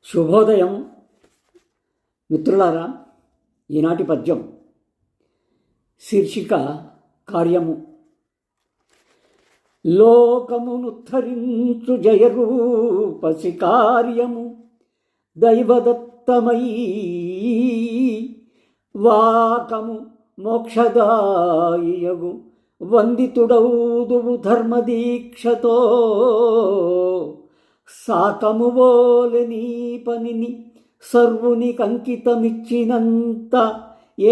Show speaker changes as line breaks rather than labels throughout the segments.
శుభోదయం మిత్రులారా. ఈనాటి పద్యం శీర్షిక కార్యము. లోకమునుద్ధరించు జయరూపసి కార్యము దైవదత్తమై, వాకము మోక్షదాయగు వందితుడౌదువు ధర్మదీక్షతో, సాకము వోలె నీ పనిని సర్వుని కంకితమిచ్చినంత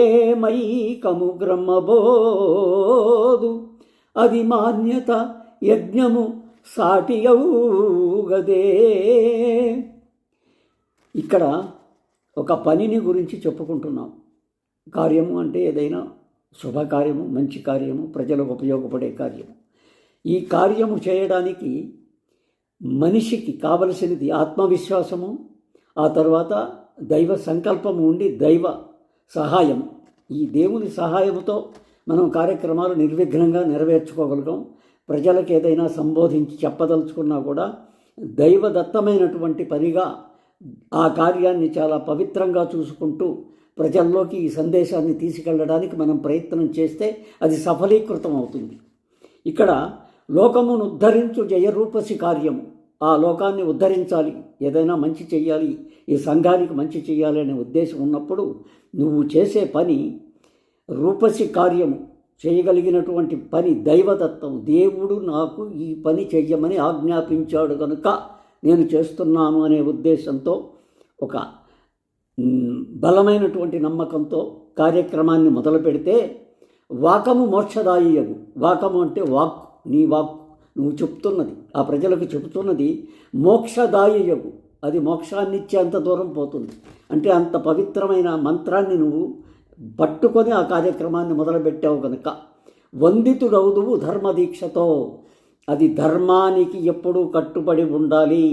ఏమైకము గ్రమ్మబోదు, అది మాన్యత యజ్ఞము సాటియౌగదే. ఇక్కడ ఒక పనిని గురించి చెప్పుకుంటున్నాం. కార్యము అంటే ఏదైనా శుభకార్యము, మంచి కార్యము, ప్రజలకు ఉపయోగపడే కార్యము. ఈ కార్యము చేయడానికి మనిషికి కావలసినది ఆత్మవిశ్వాసము, ఆ తర్వాత దైవ సంకల్పము ఉండి దైవ సహాయం. ఈ దేవుని సహాయంతో మనం కార్యక్రమాలు నిర్విఘ్నంగా నెరవేర్చుకోగలుగుతాం. ప్రజలకు ఏదైనా సంబోధించి చెప్పదలుచుకున్నా కూడా దైవదత్తమైనటువంటి పనిగా ఆ కార్యాన్ని చాలా పవిత్రంగా చూసుకుంటూ ప్రజల్లోకి ఈ సందేశాన్ని తీసుకెళ్ళడానికి మనం ప్రయత్నం చేస్తే అది సఫలీకృతం అవుతుంది. ఇక్కడ లోకమును ఉద్ధరించు జయరూపసి కార్యము. ఆ లోకాన్ని ఉద్ధరించాలి, ఏదైనా మంచి చెయ్యాలి, ఈ సంఘానికి మంచి చెయ్యాలి అనే ఉద్దేశం ఉన్నప్పుడు నువ్వు చేసే పని రూపసి కార్యము, చేయగలిగినటువంటి పని దైవదత్తం. దేవుడు నాకు ఈ పని చెయ్యమని ఆజ్ఞాపించాడు కనుక నేను చేస్తున్నాను అనే ఉద్దేశంతో, ఒక బలమైనటువంటి నమ్మకంతో కార్యక్రమాన్ని మొదలు పెడితే వాకము మోక్షదాయగు. వాకము అంటే వాక్, నీ వాక్, నువ్వు చెప్తున్నది, ఆ ప్రజలకు చెబుతున్నది మోక్షదాయగు. అది మోక్షాన్ని ఇచ్చేంత దూరం పోతుంది. అంటే అంత పవిత్రమైన మంత్రాన్ని నువ్వు పట్టుకొని ఆ కార్యక్రమాన్ని మొదలుపెట్టావు కనుక వందితుడవుదువు ధర్మదీక్షతో. అది ధర్మానికి ఎప్పుడూ కట్టుబడి ఉండాలి.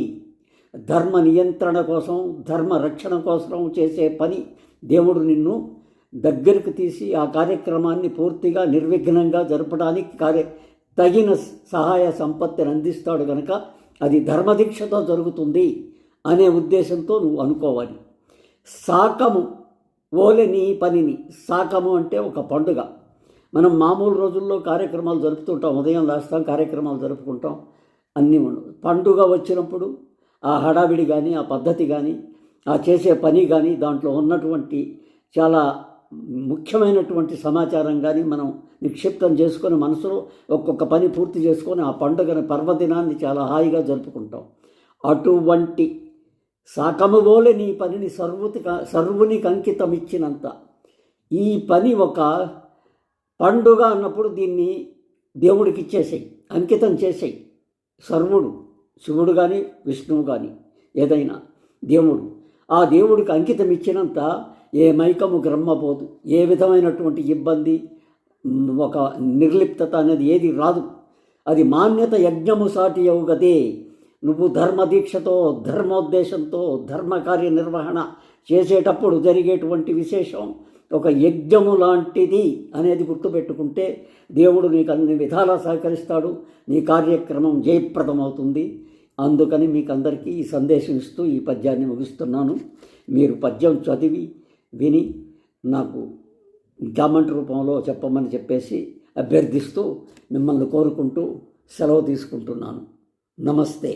ధర్మ నియంత్రణ కోసం, ధర్మ రక్షణ కోసం చేసే పని దేవుడు నిన్ను దగ్గరికి తీసి ఆ కార్యక్రమాన్ని పూర్తిగా నిర్విఘ్నంగా జరపడానికి తగిన సహాయ సంపత్తిని అందిస్తాడు కనుక అది ధర్మదీక్షతో జరుగుతుంది అనే ఉద్దేశంతో నువ్వు అనుకోవాలి. సాకము ఓలె నీ పనిని. సాకము అంటే ఒక పండుగ. మనం మామూలు రోజుల్లో కార్యక్రమాలు జరుపుతుంటాం, ఉదయం లేస్తాం, కార్యక్రమాలు జరుపుకుంటాం, అన్నీ ఉండవు. పండుగ వచ్చినప్పుడు ఆ హడావిడి కానీ, ఆ పద్ధతి కానీ, ఆ చేసే పని కానీ, దాంట్లో ఉన్నటువంటి చాలా ముఖ్యమైనటువంటి సమాచారం కానీ మనం నిక్షిప్తం చేసుకొని మనసులో ఒక్కొక్క పని పూర్తి చేసుకొని ఆ పండుగను, పర్వదినాన్ని చాలా హాయిగా జరుపుకుంటాం. అటువంటి సాకము వోలె నీ పనిని సర్వునికి అంకితం ఇచ్చినంత. ఈ పని ఒక పండుగ అన్నప్పుడు దీన్ని దేవుడికి ఇచ్చేసేయి, అంకితం చేసేయి. సర్వుడు, శివుడు కానీ విష్ణువు కానీ ఏదైనా దేవుడు, ఆ దేవుడికి అంకితం ఇచ్చినంత ఏ మైకము గ్రమ్మబోదు. ఏ విధమైనటువంటి ఇబ్బంది, ఒక నిర్లిప్తత అనేది ఏది రాదు. అది మాన్యత యజ్ఞము సాటి అవుగదే. నువ్వు ధర్మదీక్షతో, ధర్మోద్దేశంతో ధర్మకార్య నిర్వహణ చేసేటప్పుడు జరిగేటువంటి విశేషం ఒక యజ్ఞము లాంటిది అనేది గుర్తుపెట్టుకుంటే దేవుడు నీకు అన్ని విధాలా సహకరిస్తాడు. నీ కార్యక్రమం జయప్రదమవుతుంది. అందుకని మీకు అందరికీ ఈ సందేశం ఇస్తూ ఈ పద్యాన్ని ముగిస్తున్నాను. మీరు పద్యం చదివి విని నాకు కామెంట్ రూపంలో చెప్పమని చెప్పేసి అభ్యర్థిస్తూ మిమ్మల్ని కోరుకుంటూ సెలవు తీసుకుంటున్నాను. నమస్తే.